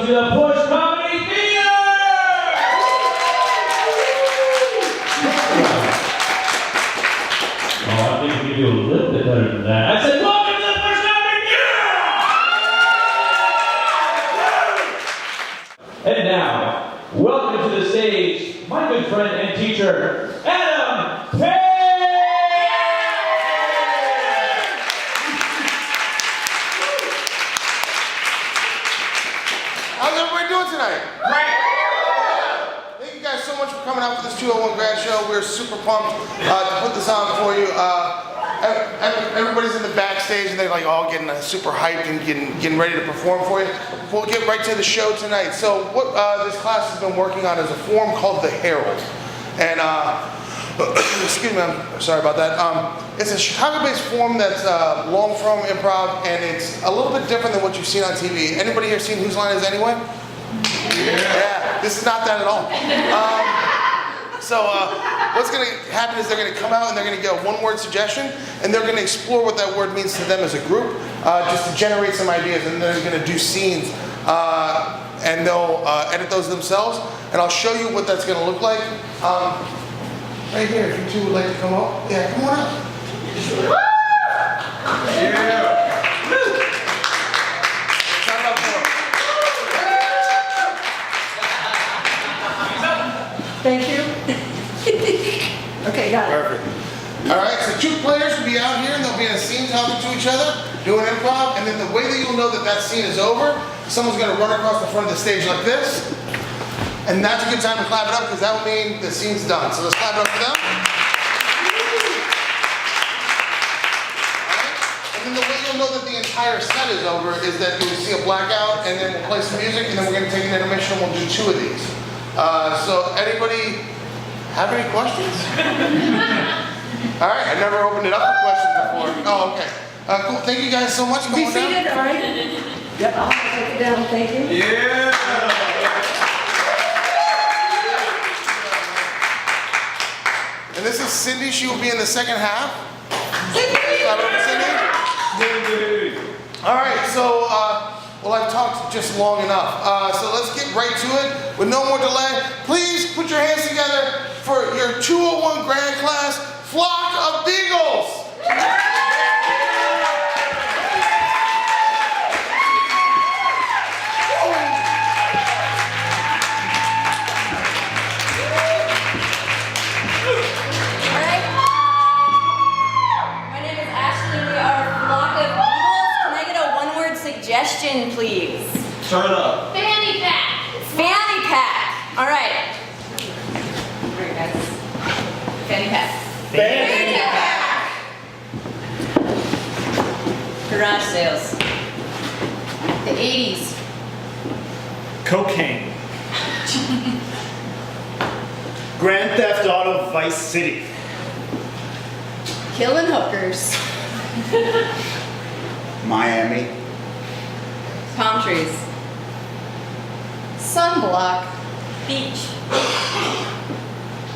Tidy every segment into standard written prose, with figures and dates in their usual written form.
welcome to the Push Comedy Theater! Oh, I think we can do a little bit better than that. I said, welcome to the Push Comedy Theater! And now, welcome to the stage, my good friend and teacher, Adam Paine! How's everybody doing tonight? Great! Thank you guys so much for coming out for this 201 Grad show. We're super pumped to put this on for you. Everybody's in the backstage and they're like all getting super hyped and getting ready to perform for you. We'll get right to the show tonight. So what this class has been working on is a form called the Herald. And excuse me, I'm sorry about that. It's a Chicago-based form that's long form improv, and it's a little bit different than what you've seen on TV. Anybody here seen Whose Line Is It Anyway? Yeah, this is not that at all. So what's going to happen is they're going to come out and they're going to get a one-word suggestion, and they're going to explore what that word means to them as a group, just to generate some ideas, and they're going to do scenes, and they'll edit those themselves, and I'll show you what that's going to look like. Right here, if you two would like to come up. Yeah, come on up. Yeah. Thank you. Okay, got it. Perfect. All right, so two players will be out here and they'll be in a scene talking to each other, doing improv, and then the way that you'll know that that scene is over, someone's going to run across the front of the stage like this, and that's a good time to clap it up because that will mean the scene's done. So let's clap it up for them. And then the way you'll know that the entire set is over is that you'll see a blackout, and then we'll play some music, and then we're going to take an intermission and we'll do two of these. So anybody have any questions? All right, I never opened it up for questions before. Oh, okay. Cool. Thank you guys so much. Be seated, all right? Yep, I'll take it down. Thank you. Yeah. And this is Cindy. She will be in the second half. Cindy. All right, so well, I've talked just long enough. So let's get right to it with no more delay. Please put your hands together for your 201 Grad class, Flock of Beagles. Suggestion, please. Turn it up. Fanny pack. Fanny pack. All right. All right, guys. Fanny pack. Fanny pack. Garage sales. The 80s. Cocaine. Grand Theft Auto Vice City. Killing hookers. Miami. Palm trees. Sunblock. Beach.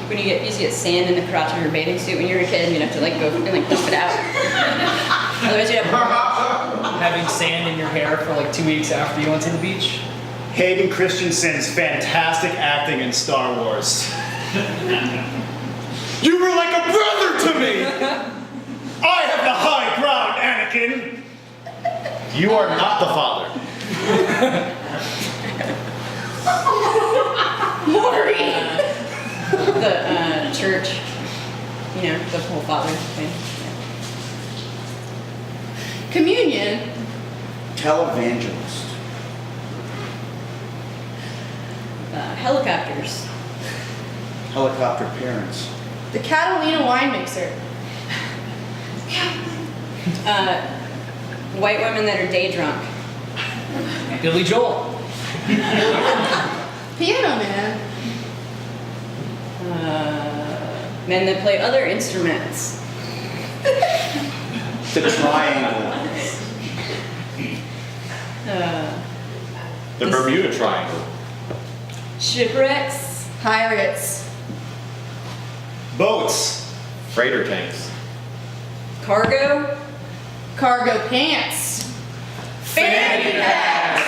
When you used to get sand in the crotch of your bathing suit when you were a kid, and you'd have to like go and like dump it out. Otherwise you'd have having sand in your hair for like 2 weeks after you went to the beach. Hayden Christensen's fantastic acting in Star Wars. You were like a brother to me! I have the high ground, Anakin! You are not the father. Maury! The church, you know, the whole father thing. Yeah. Communion. Televangelist. Helicopters. Helicopter parents. The Catalina wine mixer. White women that are day drunk. Billy Joel. Piano man. Men that play other instruments. The Triangle. The Bermuda Triangle. Shipwrecks. Pirates. Boats. Freighter tanks. Cargo. Cargo pants. Fanny packs.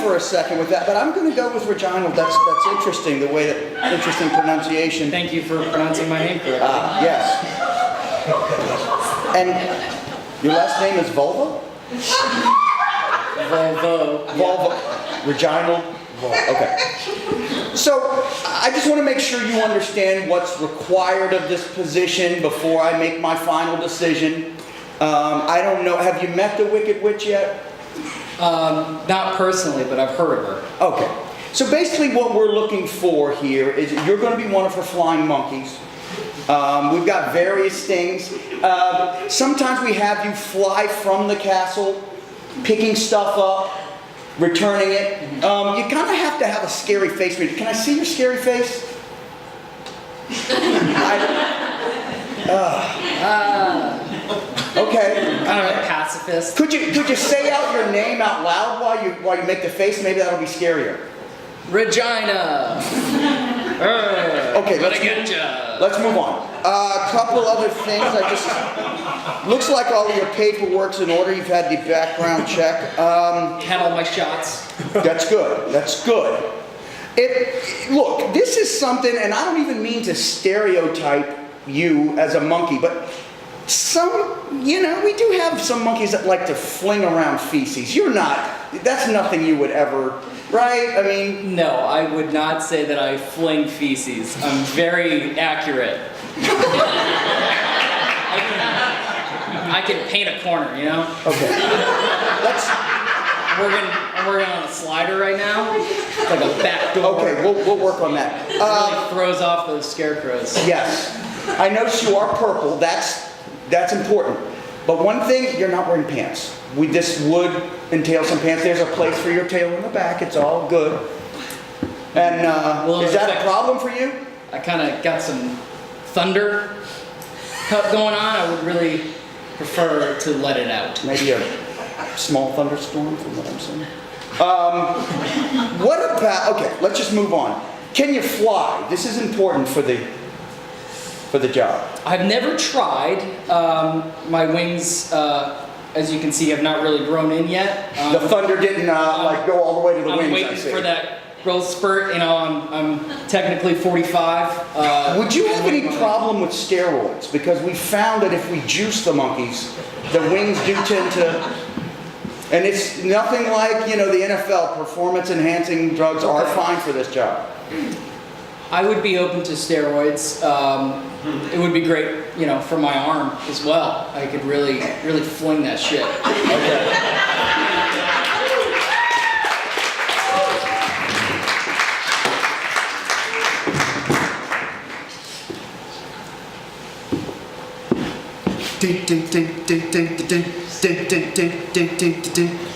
for a second with that, but I'm going to go with Reginald. That's interesting, the way that, interesting pronunciation. Thank you for pronouncing my name correctly. Yes. And your last name is Volvo? Volvo. Volvo. Reginald? Okay. So, I just want to make sure you understand what's required of this position before I make my final decision. I don't know, have you met the Wicked Witch yet? Not personally, but I've heard of her. Okay. So basically what we're looking for here is you're going to be one of her flying monkeys. We've got various things. Sometimes we have you fly from the castle, picking stuff up, returning it. You kind of have to have a scary face. Can I see your scary face? Okay. I'm a pacifist. Could you say out your name out loud while you make the face? Maybe that'll be scarier. Regina. Okay, let's move on. A couple other things. Looks like all of your paperwork's in order. You've had the background check. Had all my shots. That's good. That's good. Look, this is something, and I don't even mean to stereotype you as a monkey, but we do have some monkeys that like to fling around feces. That's nothing you would ever, right? I mean... No, I would not say that I fling feces. I'm very accurate. I can paint a corner, you know? Okay. I'm working on a slider right now. It's like a back door. Okay, we'll work on that. It really throws off those scarecrows. Yes. I notice you are purple. That's important. But one thing, you're not wearing pants. This would entail some pants. There's a place for your tail in the back. It's all good. And is that a problem for you? I kind of got some thunder going on. I would really prefer to let it out. Maybe a small thunderstorm from what I'm saying. What about, okay, let's just move on. Can you fly? This is important for the job. I've never tried. My wings, as you can see, have not really grown in yet. The thunder didn't go all the way to the wings. I'm waiting for that growth spurt. You know, I'm technically 45. Would you have any problem with steroids? Because we found that if we juice the monkeys, the wings do tend to. And it's nothing like, the NFL. Performance-enhancing drugs are fine for this job. I would be open to steroids. It would be great, for my arm as well. I could really, really fling that shit. Okay. Ding ding ding ding ding ding ding ding ding ding ding ding ding ding ding ding ding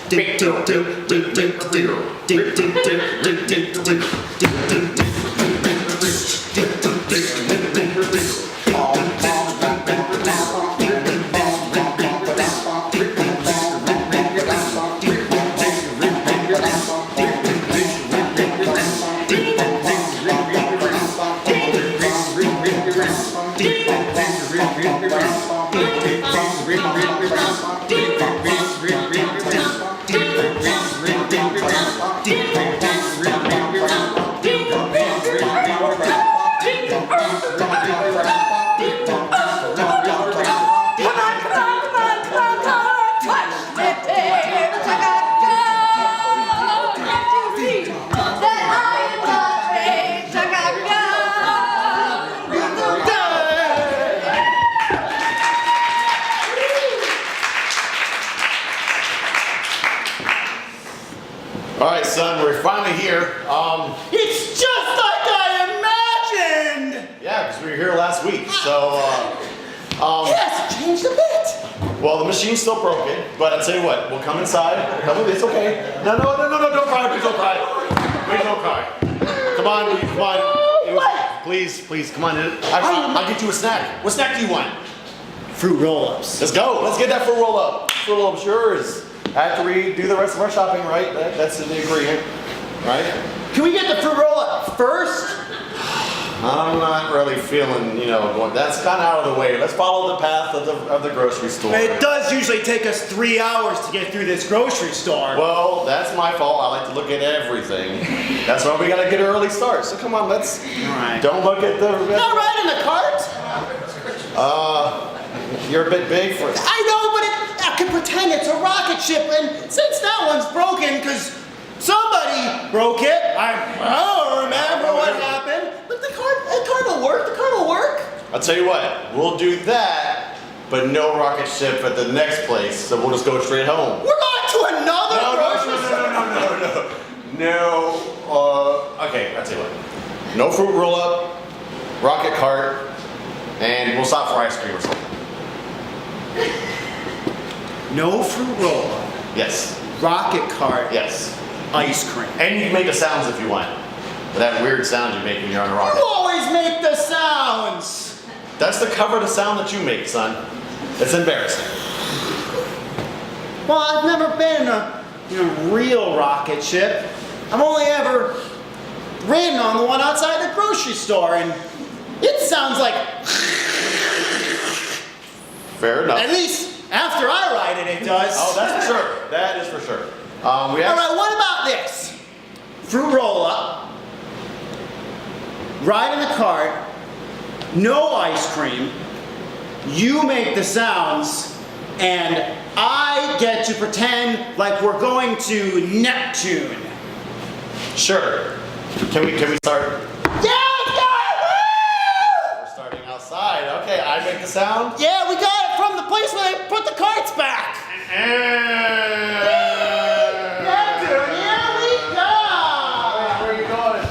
All right, son, we're finally here. It's just like I imagined! Yeah, because we were here last week, so, Yes, it changed a bit. well, the machine's still broken, but I'll tell you what, we'll come inside. Come with, it's okay. No, don't cry, please don't cry. Please don't cry. Come on, come on. Please, come on. I'll get you a snack. What snack do you want? Fruit roll-ups. Let's go. Let's get that fruit roll-up. Fruit roll-up, sure is. After we do the rest of our shopping, right? That's in the agreement, right? Can we get the fruit roll-up first? I'm not really feeling, going, that's kind of out of the way. Let's follow the path of the grocery store. It does usually take us 3 hours to get through this grocery store. Well, that's my fault. I like to look at everything. That's why we gotta get an early start. So come on, let's. All right. Don't look at the. Not riding the cart. You're a bit big for. I know, but I can pretend it's a rocket ship, and since that one's broken, because somebody broke it, I don't remember what happened. But the cart will work. The cart will work. I'll tell you what. We'll do that, but no rocket ship at the next place. So we'll just go straight home. We're going to another grocery store. No. Okay. I'll tell you what. No fruit roll up, rocket cart, and we'll stop for ice cream or something. No fruit roll. Yes. Rocket cart. Yes. Ice cream. And you can make the sounds if you want. That weird sound you make when you're on a rocket. You always make the sounds. That's to cover the sound that you make, son. It's embarrassing. Well, I've never been in a real rocket ship. I've only ever ridden on the one outside the grocery store, and it sounds like. Fair enough. At least after I ride it, it does. Oh, that's for sure. That is for sure. All right, what about this? Fruit roll-up, ride in the cart, no ice cream, you make the sounds, and I get to pretend like we're going to Neptune. Sure. Can we start? Yeah, let's go! We're starting outside. Okay, I make the sound. Yeah, we got it from the place where they put the carts back. Neptune, here we go! Where are you going?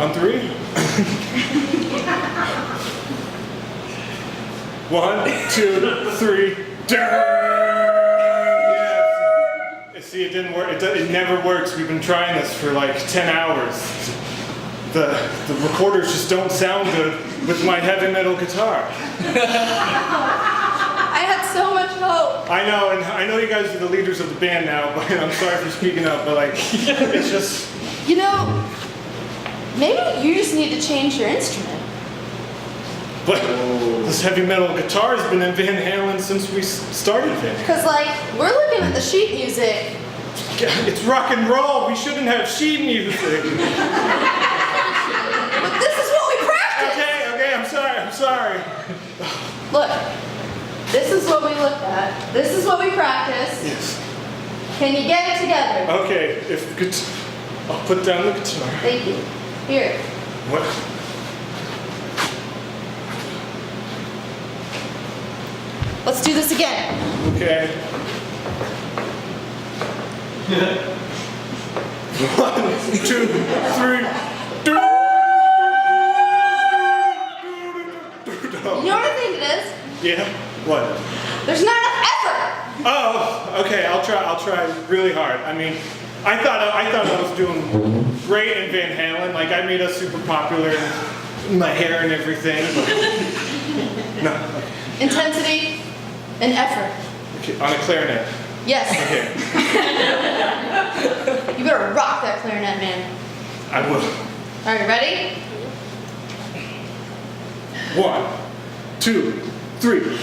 On three? 1, 2, 3. Yes. See, it didn't work. It never works. We've been trying this for like 10 hours. The recorders just don't sound good with my heavy metal guitar. I had so much hope. I know, and I know you guys are the leaders of the band now, but I'm sorry for speaking up, but like, it's just. You know, maybe you just need to change your instrument. But this heavy metal guitar has been in Van Halen since we started Van Halen. Because, like, we're looking at the sheet music. It's rock and roll. We shouldn't have sheet music. But this is what we practice. Okay, I'm sorry. Look, this is what we look at. This is what we practice. Yes. Can you get it together? Okay, I'll put down the guitar. Thank you. Here. What? Let's do this again. Okay. 1, 2, 3. You know what I think it is? Yeah. What? There's not enough effort. Oh, okay. I'll try really hard. I mean, I thought I was doing great in Van Halen. Like I made us super popular in my hair and everything. No. Okay. Intensity and effort. Okay, on a clarinet. Yes. Okay. You better rock that clarinet, man. I will. All right, ready? 1, 2, 3.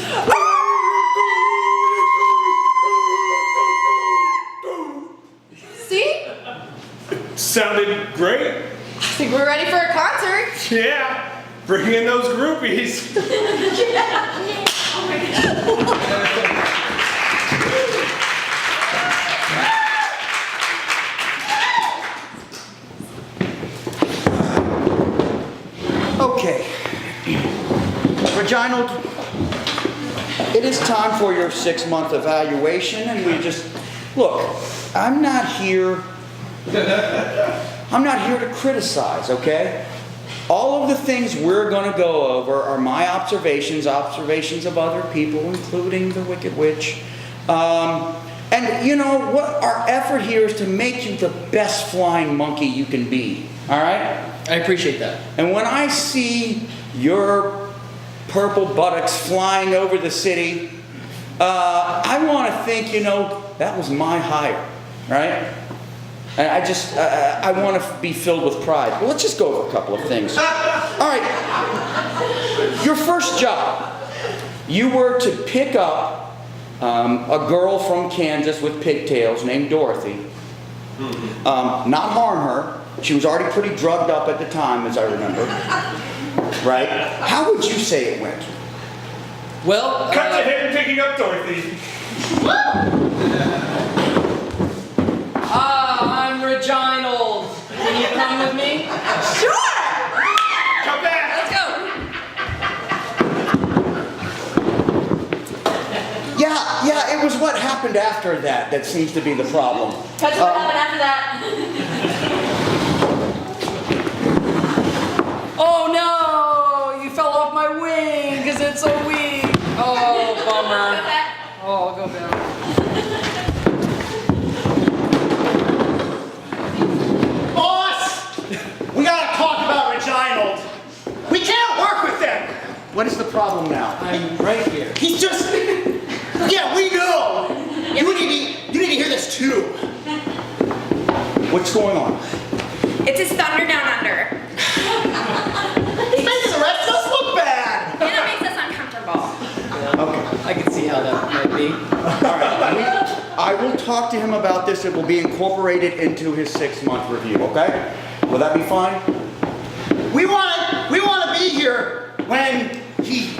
See? Sounded great. I think we're ready for a concert. Yeah. Bring in those groupies. Okay. Reginald, it is time for your 6-month evaluation, and we just look. I'm not here to criticize, okay? All of the things we're going to go over are my observations of other people, including the Wicked Witch. And you know what? Our effort here is to make you the best flying monkey you can be. All right? I appreciate that. And when I see your purple buttocks flying over the city, I want to think, you know, that was my hire, right? And I want to be filled with pride. Well, let's just go over a couple of things. All right. Your first job, you were to pick up a girl from Kansas with pigtails named Dorothy. Not harm her. She was already pretty drugged up at the time, as I remember. Right? How would you say it went? Well, Cut to him picking up Dorothy. I'm Reginald. Can you come with me? Sure! Come back. Let's go. Yeah, it was what happened after that seems to be the problem. Cut to what happened after that. Oh no! You fell off my wing because it's so weak. Oh, bummer. Go back. Oh, I'll go down. Boss! We gotta talk about Reginald. We can't work with them. What is the problem now? I'm right here. He's just... Yeah, we know. You need to hear this too. What's going on? It's his thunder down under. He's making the rest of us look bad. And it makes us uncomfortable. Okay. I can see how that might be. All right. I will talk to him about this. It will be incorporated into his 6-month review, okay? Will that be fine? We want to be here when he...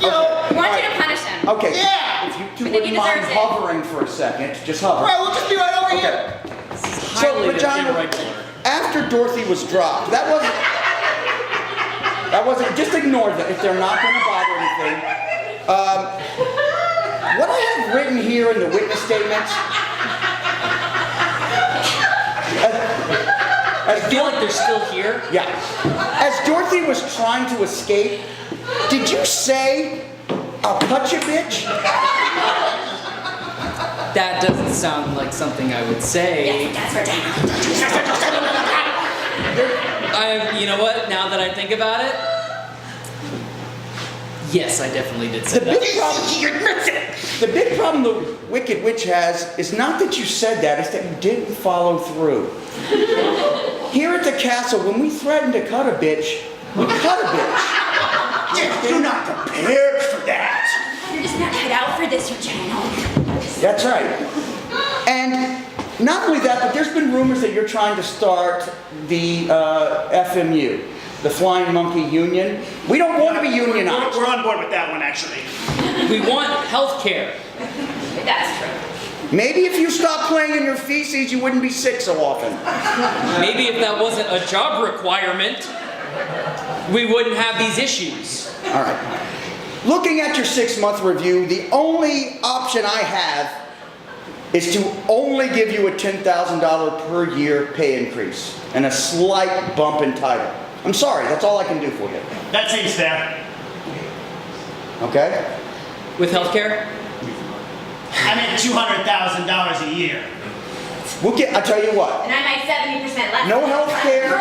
You know... We want you to punish him. Okay. Yeah. If you two I think wouldn't he mind deserves it. hovering for a second, just hover. Right, we'll just be right over here. So, Highly Regina, irregular. after Dorothy was dropped, that wasn't, just ignore that if they're not going to bother anything. What I have written here in the witness statements, I feel like they're still here. yeah, as Dorothy was trying to escape, did you say, "I'll cut you, bitch"? That doesn't sound like something I would say. That's for down. You know what? Now that I think about it, yes, I definitely did say The that. big problem, He admits it. the big problem the Wicked Witch has is not that you said that, it's that you didn't follow through. Here at the castle, when we threaten to cut a bitch, we cut a bitch. You're not prepared for that. You're just not cut out for this, Reginald. That's right. And not only that, but there's been rumors that you're trying to start the FMU, the Flying Monkey Union. We don't want to be unionized. We're on board with that one, actually. We want health care. That's true. Maybe if you stopped playing in your feces, you wouldn't be sick so often. Maybe if that wasn't a job requirement, we wouldn't have these issues. All right. Looking at your 6-month review, the only option I have is to only give you a $10,000 per year pay increase and a slight bump in title. I'm sorry, that's all I can do for you. That seems fair. Okay? With health care? I mean, $200,000 a year. I'll tell you what. And I might 70% less. No health care.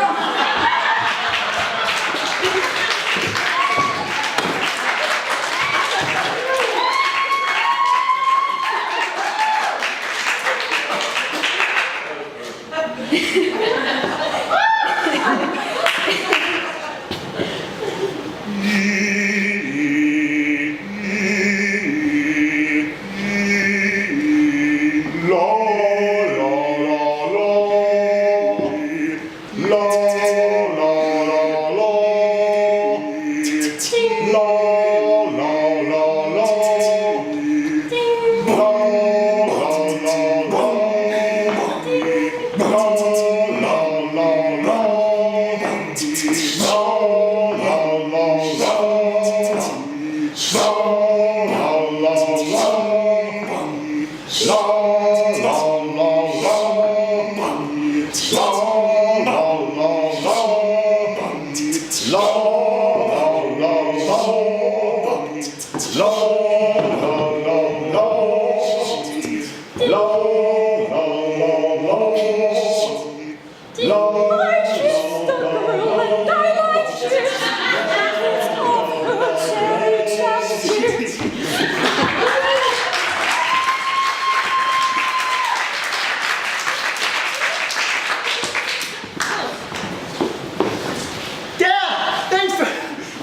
Dad, thanks for.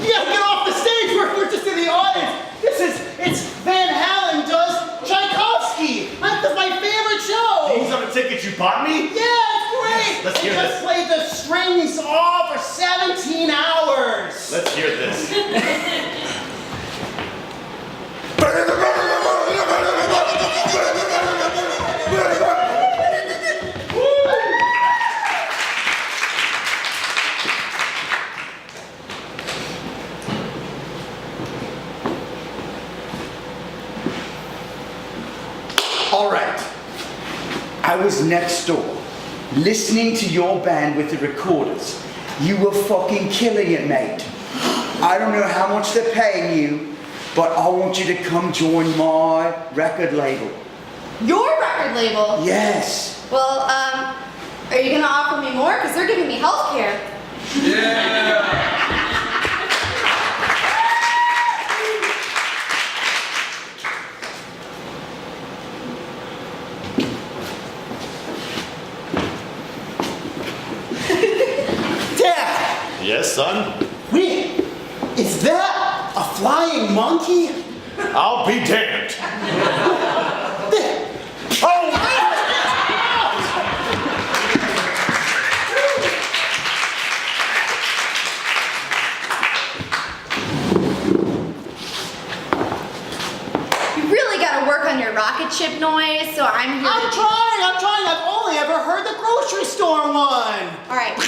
You gotta get off the stage. We're just in the audience. It's Van Halen does Tchaikovsky. That's my favorite show. These are the tickets you bought me? Yeah, it's great. Let's hear They just this. played the strings all for 17 hours. Let's hear this. All right. I was next door, listening to your band with the recorders. You were fucking killing it, mate. I don't know how much they're paying you, but I want you to come join my record label. Your record label? Yes. Well, are you gonna offer me more? Because they're giving me health care. Dad, Yes, son? wait, is that a flying monkey? I'll be damned. Oh! You really gotta work on your rocket ship noise, so I'm here. I'm trying. I've only ever heard the grocery store one. All right, well,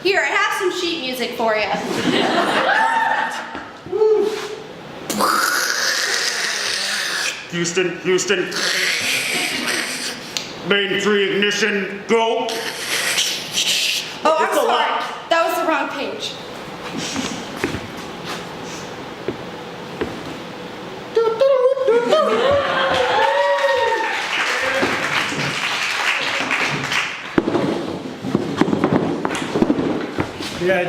here, I have some sheet music for you. Houston. Main 3 ignition, go. Oh, I'm It's a sorry. lot. That was the wrong page. Yeah,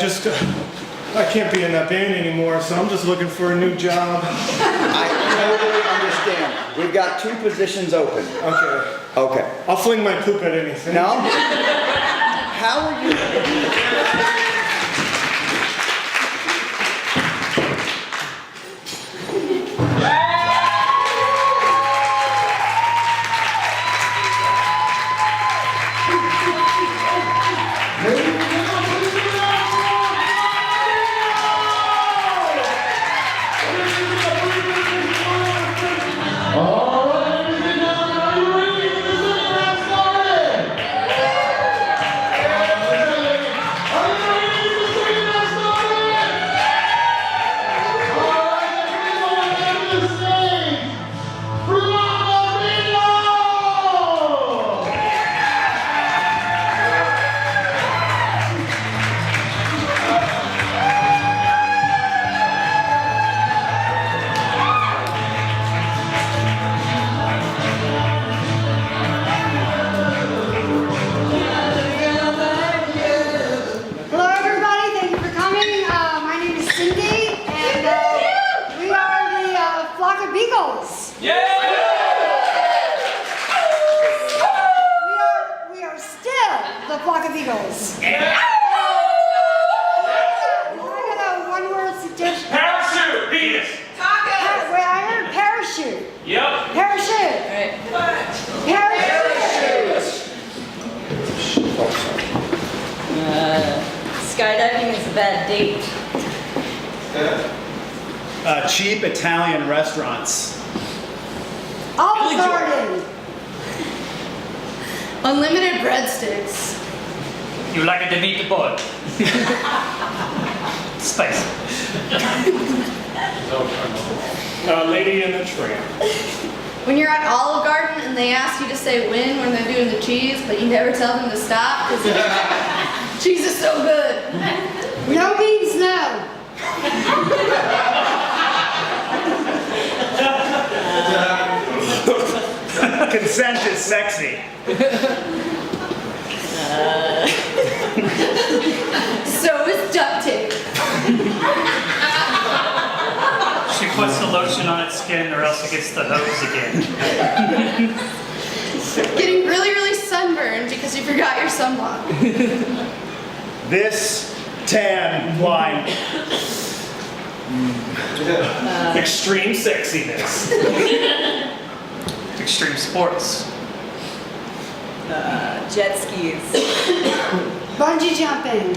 I can't be in that band anymore, so I'm just looking for a new job. I totally understand. We've got 2 positions open. Okay. Okay. I'll fling my poop at anything. No? How are you? Eagles. I got a one-word suggestion. Parachute! Penis! Wait, I heard parachute. Yep. Parachute. Parachute. Skydiving is a bad date. Cheap Italian restaurants. Olive Garden. Unlimited breadsticks. You like it to meet the board. Spicy. Lady in the Tramp. When you're at Olive Garden and they ask you to say when they're doing the cheese, but you never tell them to stop because cheese is so good. No means no. Consent is sexy. So is duct tape. She puts the lotion on its skin or else it gets the hose again. Getting really, really sunburned because you forgot your sunblock. This tan line. Extreme sexiness. Extreme sports. Jet skis. Bungee jumping.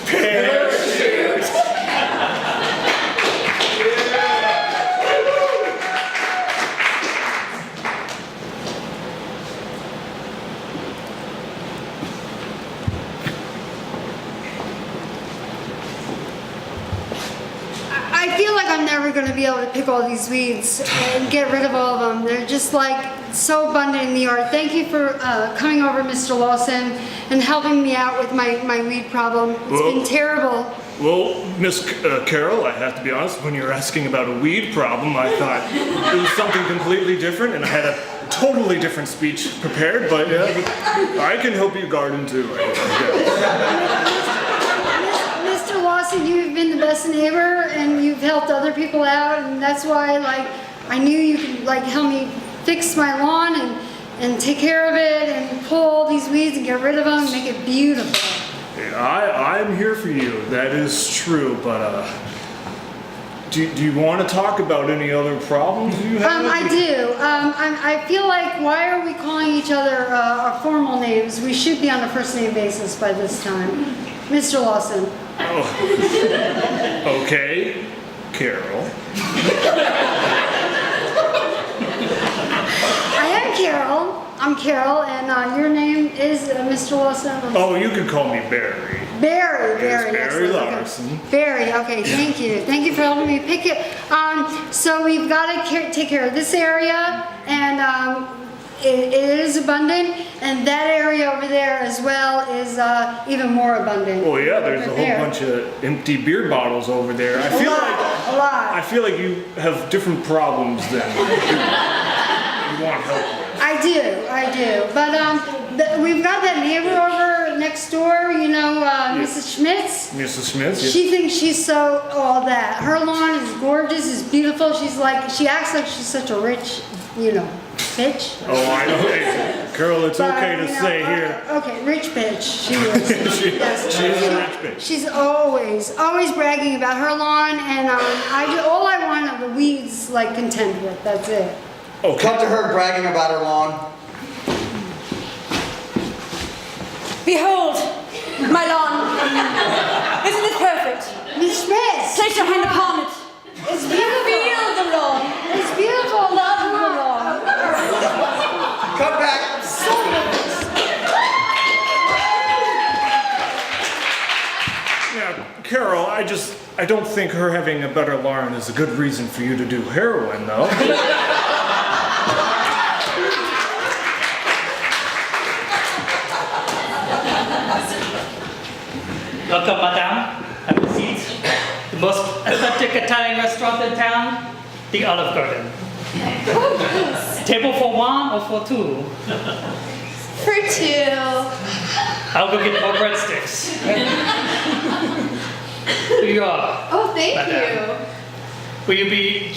Parachute. I feel like I'm never going to be able to pick all these weeds and get rid of all of them. They're just like so abundant in the yard. Thank you for coming over, Mr. Lawson, and helping me out with my weed problem. It's been terrible. Well, Miss Carol, I have to be honest, when you were asking about a weed problem, I thought it was something completely different, and I had a totally different speech prepared, but yeah, I can help you garden too. Mr. Lawson, you've been the best neighbor, and you've helped other people out, and that's why, like, I knew you could, like, help me fix my lawn and take care of it and pull all these weeds and get rid of them and make it beautiful. I'm here for you, that is true, but do you want to talk about any other problems you have? I do. I feel like, why are we calling each other our formal names? We should be on a first name basis by this time. Mr. Lawson. Oh. Okay, Carol. I am Carol. I'm Carol, and your name is Mr. Lawson. Oh, you could call me Barry. Barry, Yes, yes, Barry okay. Larson. Barry, okay, thank you. Thank you for helping me pick it. So we've got to take care of this area, and it is abundant, and that area over there as well is even more abundant. Oh yeah, there's a Over whole there. bunch of empty beer bottles over there. I feel lot. I feel like you have different problems than you want help with. I do. But we've got that neighbor over next door, you know, Mrs. Schmitz. Mrs. Smith? Yes. She thinks she's so all that. Her lawn is gorgeous, is beautiful. She acts like she's such a rich, you know, bitch. Oh, I know. Hey, Carol, it's But, okay to you know, say here. Okay, rich bitch. She is. Yes. She's a rich bitch. She's always bragging about her lawn, and all I want are the weeds like contend with. That's it. Okay. Cut to her bragging about her lawn. Behold, my lawn. Isn't it perfect? Miss Schmitz. Place your hand upon it. It's beautiful. Feel the lawn. It's beautiful. Love the lawn. Cut back. Yeah, Carol, I don't think her having a better lawn is a good reason for you to do heroin, though. Welcome, madame. Have a seat. The most authentic Italian restaurant in town, the Olive Garden. Table for one or for two? For two. I'll go get more breadsticks. Here you are. Oh, thank Madame. Will you be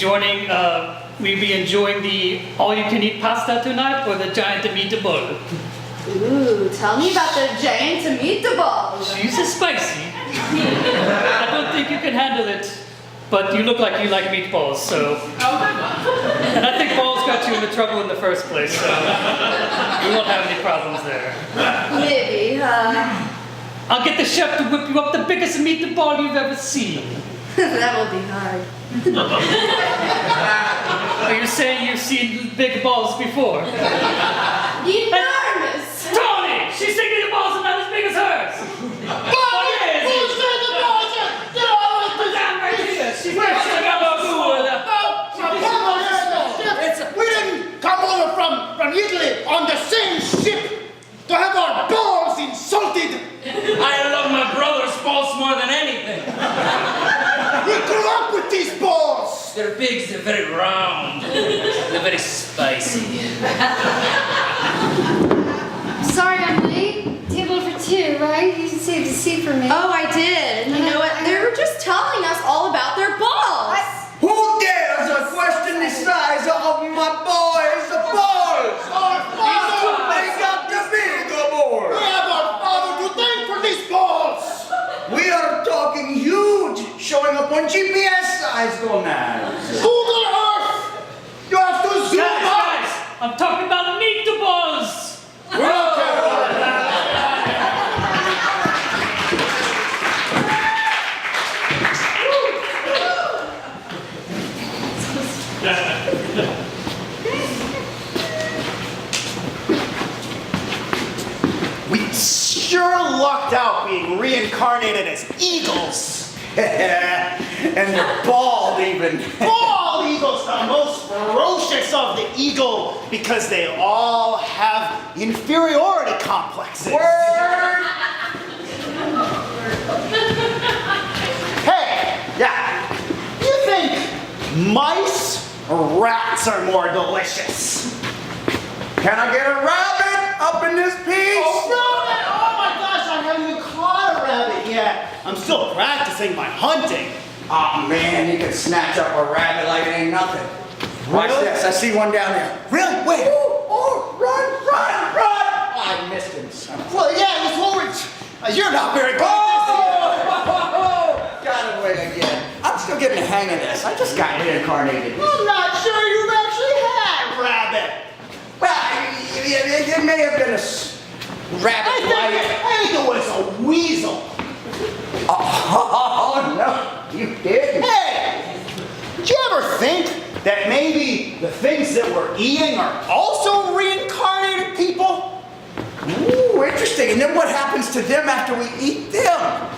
enjoying the all-you-can-eat pasta tonight or the giant meatball? Ooh, tell me about the giant meatballs. She's spicy. I don't think you can handle it, but you look like you like meatballs, so. And I think balls got you into trouble in the first place, so we won't have any problems there. Maybe, I'll get the chef to whip you up the biggest meatball you've ever seen. that will be hard. Are you saying you've seen big balls before? Enormous. Tony! She's thinking the balls are not as big as hers! We didn't come over from Italy on the same ship to have our balls insulted. I love my brother's balls more than anything. We grew up with these balls. They're big, they're very round. They're very spicy. saved a seat for me. Oh, I did. And you know what? They were just telling us all about their balls. Who dares to question the size of my boys' balls? They got to be the balls. We have our father to thank for these balls. We are talking huge, showing up on GPS size gonades. Google Earth. You have to zoom up. Guys, I'm talking about meatballs. We don't care about that. We sure lucked out being reincarnated as eagles. And they're bald even. Bald eagles, the most ferocious of the eagle, because they all have inferiority complexes. Word. Hey, yeah, you think mice or rats are more delicious? Can I get a rabbit up in this piece? Oh, rabbit! Oh my gosh, I haven't even caught a rabbit yet. I'm still practicing my hunting. Oh man, you can snatch up a rabbit like it ain't nothing. Watch Really? this, I see one down there. Really? Wait. Oh, run! Oh, I missed him. Well, yeah, it was Woolrich. You're not very good at Got away again. I'm still getting the hang of this. I just got reincarnated. this. I'm not sure you've actually had rabbit. Well, it may have been a rabbit I think it was a weasel. Oh, no, you didn't. Hey, did you ever think that maybe the things that we're eating are also reincarnated people? Ooh, interesting. And then what happens to them after we eat them?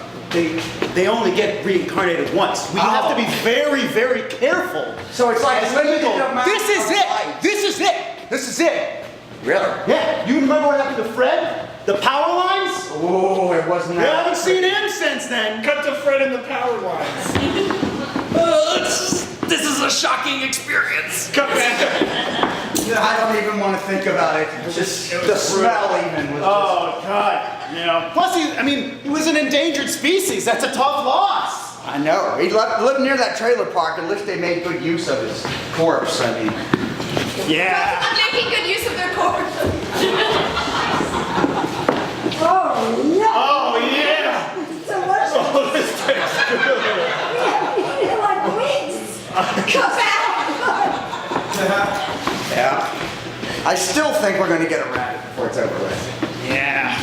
They only get reincarnated once. We have to be very, very careful. So it's like As limited eagle. amount This is of it. life. This is it. This is it. Really? Yeah. You remember what happened to Fred? The power lines? Oh, it wasn't We that. haven't seen him since then. Cut to Fred in the power lines. This is a shocking experience. Cut back. I don't even want to think about it. Just the smell even was Oh God. You know. Plus, he was an endangered species. That's a tough loss. just, I know. He lived near that trailer park. At least they made good use of his corpse. I mean. Yeah. I'm making good use of their corpse. Oh, no. Oh, yeah. So what is Oh, this tastes good. it? Like wings. Come back. Yeah. I still think we're going to get a rabbit before it's over with. Yeah.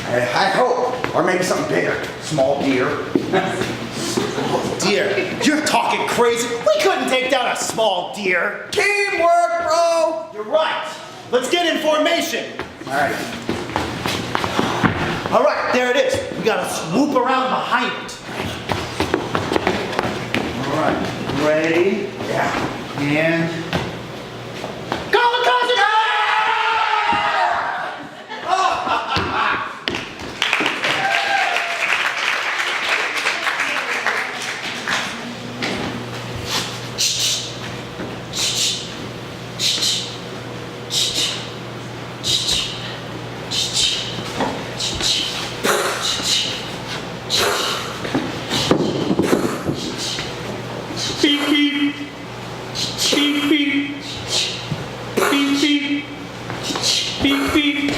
I hope. Or maybe something bigger. Small deer. Deer. You're talking crazy. We couldn't take down a small deer. Teamwork, bro. You're right. Let's get in formation. All right. All right, there it is. We gotta swoop around behind it. All right, ready? Yeah. And kamikaze! Beep beep. Beep beep. Beep beep. Beep beep.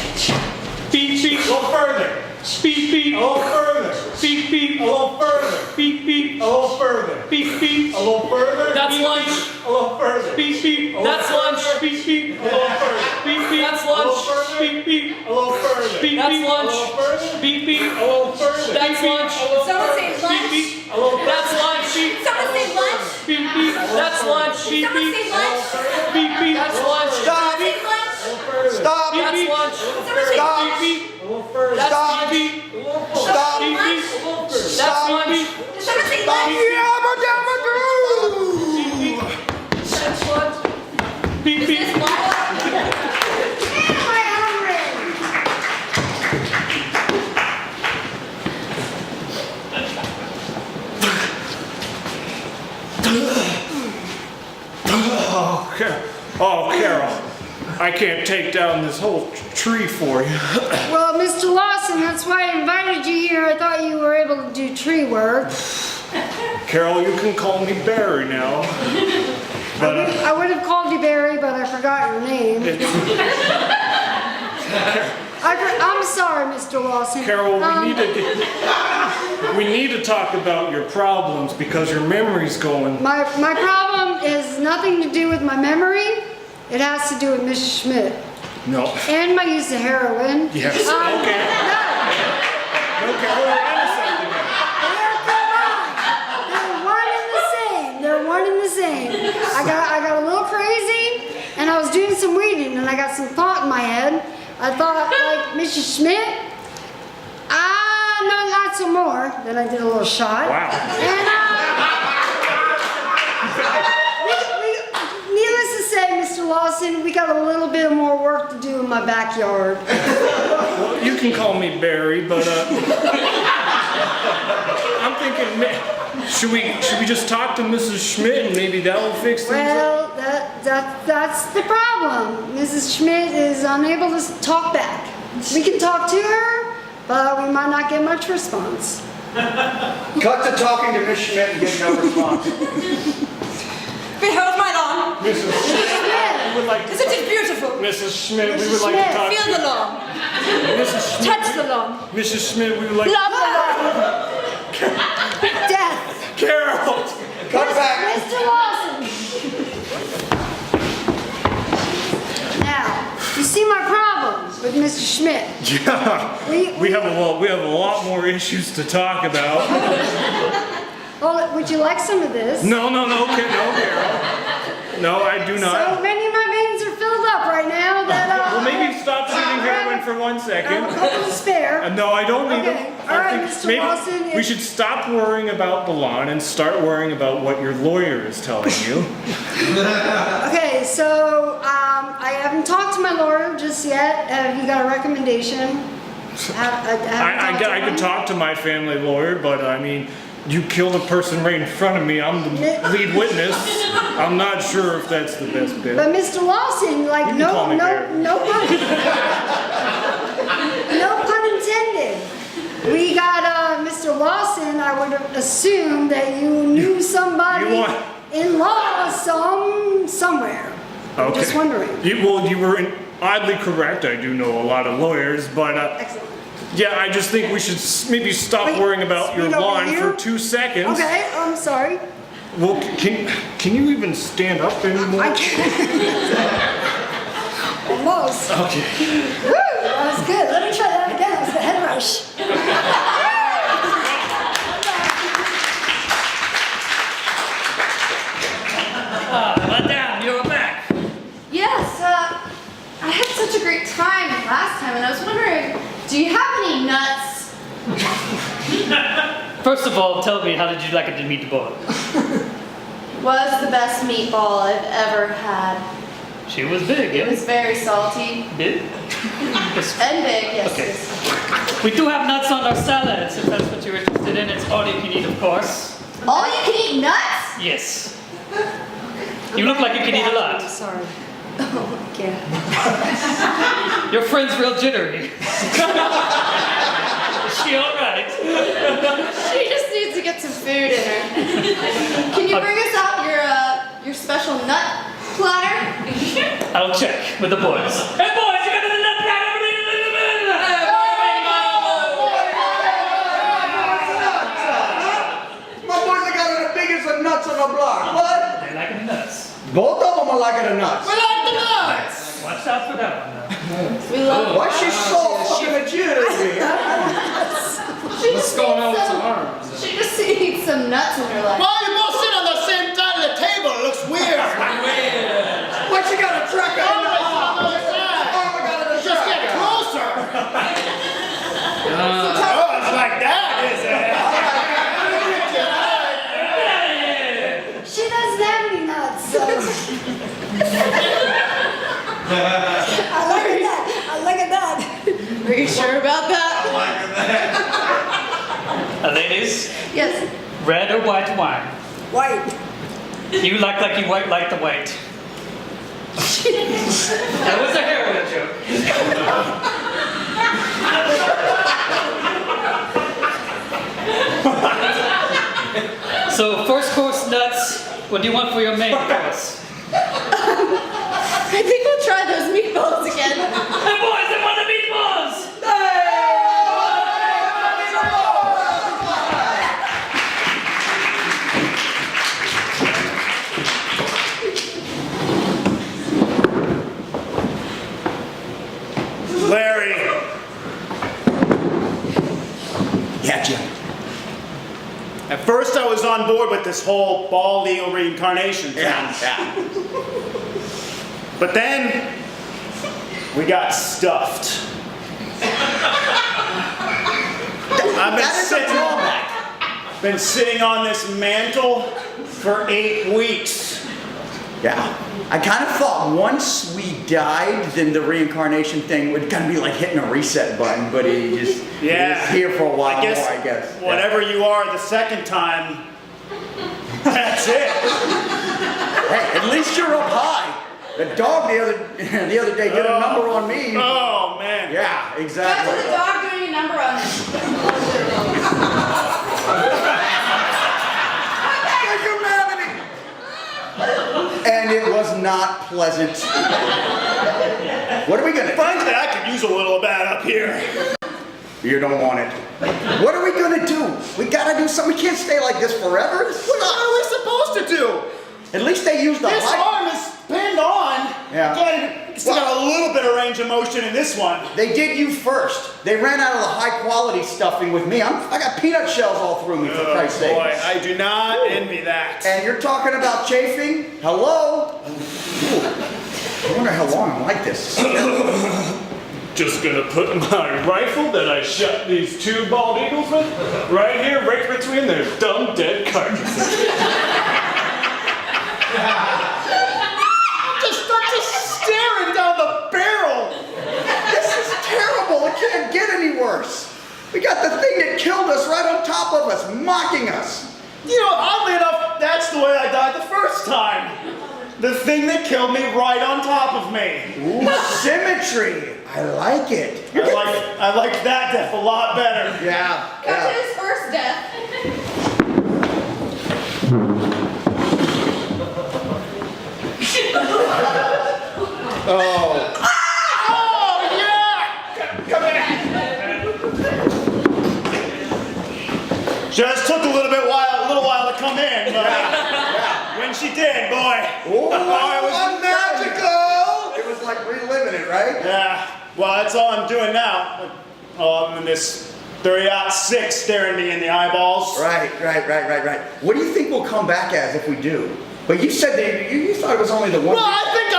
Beep beep. A little further. Beep beep. A little further. Beep beep. A little further. Beep beep. A little further. Beep beep. A little further. That's lunch. A little further. Beep beep. That's lunch. Beep beep. A little further. Beep beep. That's lunch. Beep beep. A little further. Beep A beep. little further. Beep beep. A little further. That's lunch. Someone say lunch. Beep beep. A little That's lunch. Beep. Someone say lunch. Beep beep. That's lunch. Beep Someone beep. say lunch. Beep beep. That's lunch. Stop. Say lunch. Stop. Beep beep. Someone say Stop. Beep beep. A little further. That's Stop. beep beep. Stop. Beep beep. That's lunch. Someone say lunch. That's lunch. Beep Is beep. this lunch? Oh, Carol. I can't take down this whole tree for you. Well, Mr. Lawson, that's why I invited you here. I thought you were able to do tree work. Carol, you can call me Barry now. But I would have called you Barry, but I forgot your name. I'm sorry, Mr. Lawson. Carol, we need to talk about your problems because your memory's going. My problem is nothing to do with my memory. It has to do with Mrs. Schmidt. No. And my use of heroin. Yes. Okay. No, Carol, we're innocent again. They're one and the same. I got a little crazy, and I was doing some weeding, and I got some thought in my head. I thought, like, Mrs. Schmidt, no, not some more. Then I did a little shot. Wow. And, needless to say, Mr. Lawson, we got a little bit more work to do in my backyard. Well, you can call me Barry, but I'm thinking, should we just talk to Mrs. Schmidt and maybe that will fix things up? Well, that's the problem. Mrs. Schmidt is unable to talk back. We can talk to her, but we might not get much response. Cut to talking to Miss Schmidt and get no response. Behold my lawn. Mrs. Schmidt, we would like to Isn't it beautiful? Mrs. Schmidt, we would like to talk Feel the lawn. Mrs. Schmidt, Touch the lawn. Mrs. Schmidt, we would like Love the lawn. Death. Carol! Cut back. Mr. Lawson. Now, you see my problem with Mr. Schmidt. Yeah, we have a lot more issues to talk about. Well, would you like some of this? No, okay, no, Carol. No, I do not. So many of my veins are filled up right now that Well, maybe stop shooting heroin for 1 I have a second. couple to spare. No, I don't need Okay. them. All right, I think Mr. maybe Lawson, we if- should stop worrying about the lawn and start worrying about what your lawyer is telling you. Okay, so I haven't talked to my lawyer just yet. Have you got a recommendation? I could talk to my family lawyer, but I mean, you killed a person right in front of me. I'm the lead witness. I'm not sure if that's the best bit. But Mr. Lawson, like, You can call me Barry. no pun intended. We got Mr. Lawson. I would assume that you knew somebody in law somewhere. I'm just wondering. You were oddly correct. I do know a lot of lawyers, but Excellent. yeah, I just think we should maybe stop Wait, worrying about your speak over lawn here? for 2 seconds. Okay, I'm sorry. Well, can you even stand up anymore? I can't. Almost. Okay. Woo, that was good. Let me try that again. That was the head rush. Madame, you're back. Yes, I had such a great time last time, and I was wondering, do you have any nuts? First of all, tell me, how did you like it to meet the boy? Was the best meatball I've ever had. She was big, It yeah? was very salty Big? and big, yes. Okay. yes. We do have nuts on our salads, if that's what you're interested in. It's all you can eat, of course. All you can eat nuts? Yes. You look like you can eat a lot. I'm sorry. Oh, yeah. Your friend's real jittery. Is she all right? She just needs to get some food in her. Can you bring us out your special nut platter? I'll check with the boys. Hey, boys, you got the nut platter? My boys are got the biggest of nuts on the block. What? They like the nuts. Both of them are liking the nuts. We like the nuts! Watch out for that one, now. We love Why is she so fucking agitated? What's going on with some arms? She just needs some nuts in her life. Why you both sit on the same side of the table? It looks weird. What you got a tracker? Oh my God, just get closer. Oh, it's like that, is it? She doesn't have any nuts, so. I look at that. Are you sure about that? Ladies, Yes. red or white wine? White. You like you white like the white. That was a heroin joke. So, first course nuts. What do you want for your main course? I think we'll try those meatballs again. Hey boys, I want the meatballs! Larry. Yeah, Jim. At first I was on board with this whole bald eagle reincarnation thing. Yeah. But then we got stuffed. I've been sitting on this mantle for 8 weeks. Yeah. I kind of thought once we died, then the reincarnation thing would kind of be like hitting a reset button, but he just he was here for a while more, I guess. Whatever you are the second time, that's it. Hey, at least you're up high. The dog the other day did a number on me. Oh, man. Yeah, exactly. Imagine the dog doing a number on us. And it was not pleasant. What are we gonna? Frankly, I could use a little of that up here. You don't want it. What are we gonna do? We gotta do something. We can't stay like this forever. What are we supposed to do? At least they used the This arm is pinned on. Yeah. Still got a little bit of range of motion in this one. They did you first. They ran out of the high quality stuffing with me. I got peanut shells all through me, for Christ's sake. Boy, I do not envy that. And you're talking about chafing? Hello? Ooh. I wonder how long I'm like this. Just gonna put my rifle that I shot these 2 bald eagles with right here, right between their dumb dead carcasses. I'm just staring down the barrel. This is terrible. It can't get any worse. We got the thing that killed us right on top of us, mocking us. You know, oddly enough, that's the way I died the first time. The thing that killed me right on top of me. Ooh, symmetry. I like it. I like that death a lot better. Yeah. Come to his first death. Oh. Oh, yeah! Come here. Just took a little while to come in, but when she did, boy. Oh, it was magical. It was like reliving it, right? Yeah. Well, that's all I'm doing now. And this 30-06 staring me in the eyeballs. Right. What do you think we'll come back as if we do? But you said that you thought it was only the one. Well, I think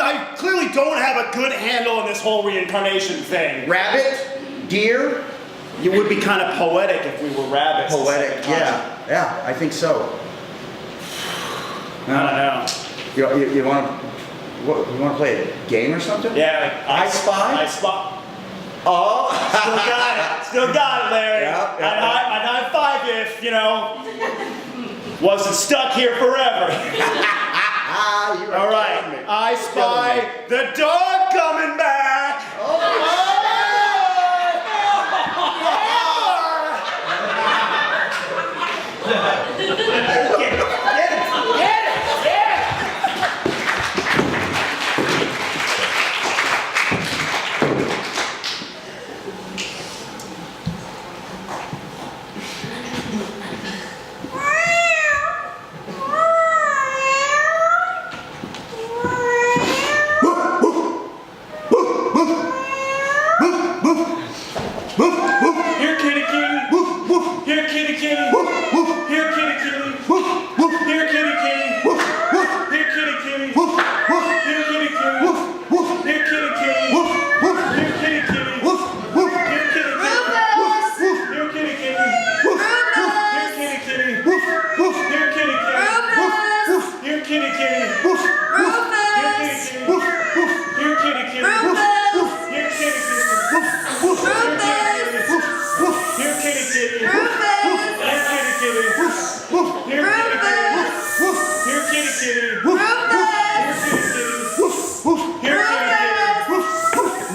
I clearly don't have a good handle on this whole reincarnation thing. Rabbit? Deer? It would be kind of poetic if we were rabbits. Poetic, yeah, I think so. I don't know. You want to play a game or something? Yeah, like I Spy? I Spy. Oh, Still got it, Larry. Yeah. I'd high five you if, wasn't stuck here forever. All right, I spy the dog coming back.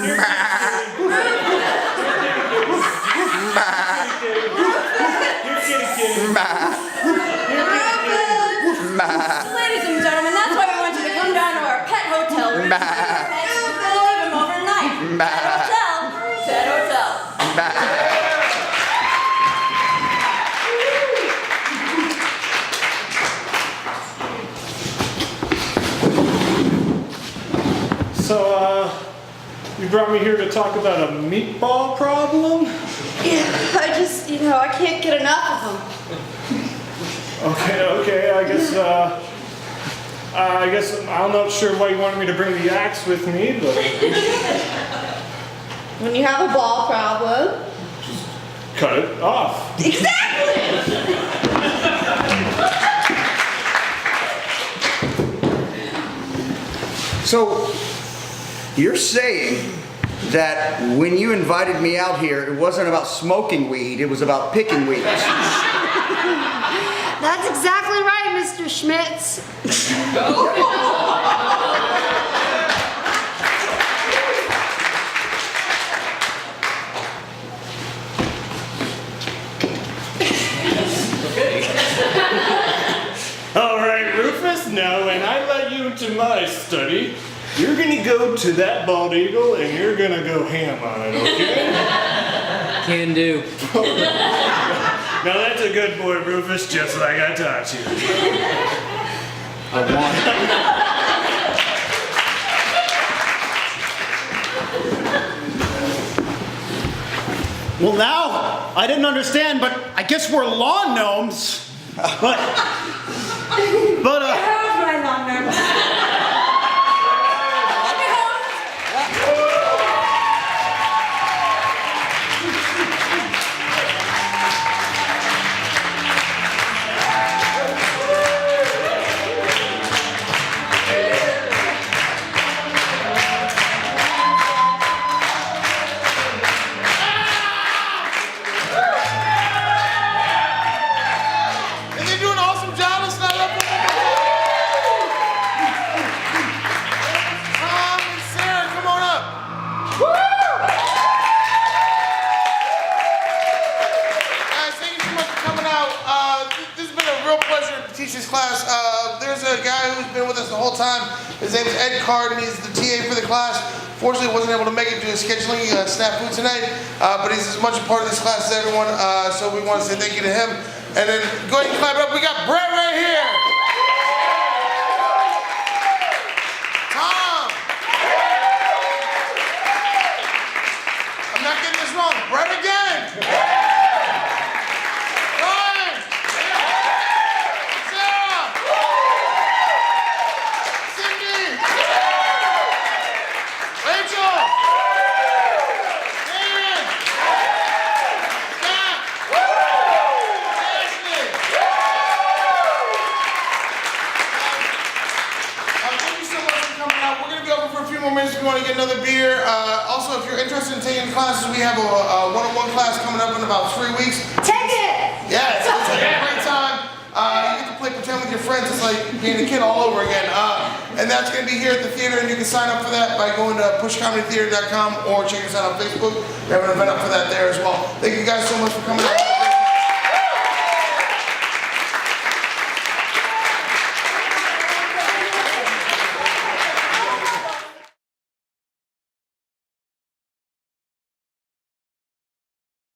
Ladies and gentlemen, that's why we want you to come down to our pet hotel. We're going to leave him overnight. Pet hotel. Pet hotel. So, you brought me here to talk about a meatball problem? Yeah, I can't get enough of them. Okay, I guess I'm not sure why you wanted me to bring the axe with me, but When you have a ball problem. cut it off. Exactly! So, you're saying that when you invited me out here, it wasn't about smoking weed, it was about picking weeds. That's exactly right, Mr. Schmitz. All right, Rufus, now when I let you into my study, you're gonna go to that bald eagle and you're gonna go ham on it, okay? Can do. Now that's a good boy, Rufus, just like I taught you. I want it. Well, now, I didn't understand, but I guess we're lawn gnomes. But Who's my long arms? And they're doing an awesome job. Let's not let them. Tom and Sarah, come on up. Guys, thank you so much for coming out. This has been a real pleasure to teach this class. There's a guy who's been with us the whole time. His name is Ed Card, and he's the TA for the class. Fortunately, wasn't able to make it due to scheduling snafu tonight, but he's as much a part of this class as everyone, so we want to say thank you to him. And then go ahead and clap it up. We got Brett right here. Tom. I'm not getting this wrong. Brett again. Ryan. Sarah. Cindy. Rachel. David. Matt. Ashley. Thank you so much for coming out. We're going to be open for a few more minutes if you want to get another beer. Also, if you're interested in taking classes, we have a one-on-one class coming up in about 3 weeks. Take it! Yeah, it's a great time. You get to play pretend with your friends. It's like being a kid all over again. And that's going to be here at the theater, and you can sign up for that by going to pushcomedytheater.com or check us out on Facebook. We have an event up for that there as well. Thank you guys so much for coming out.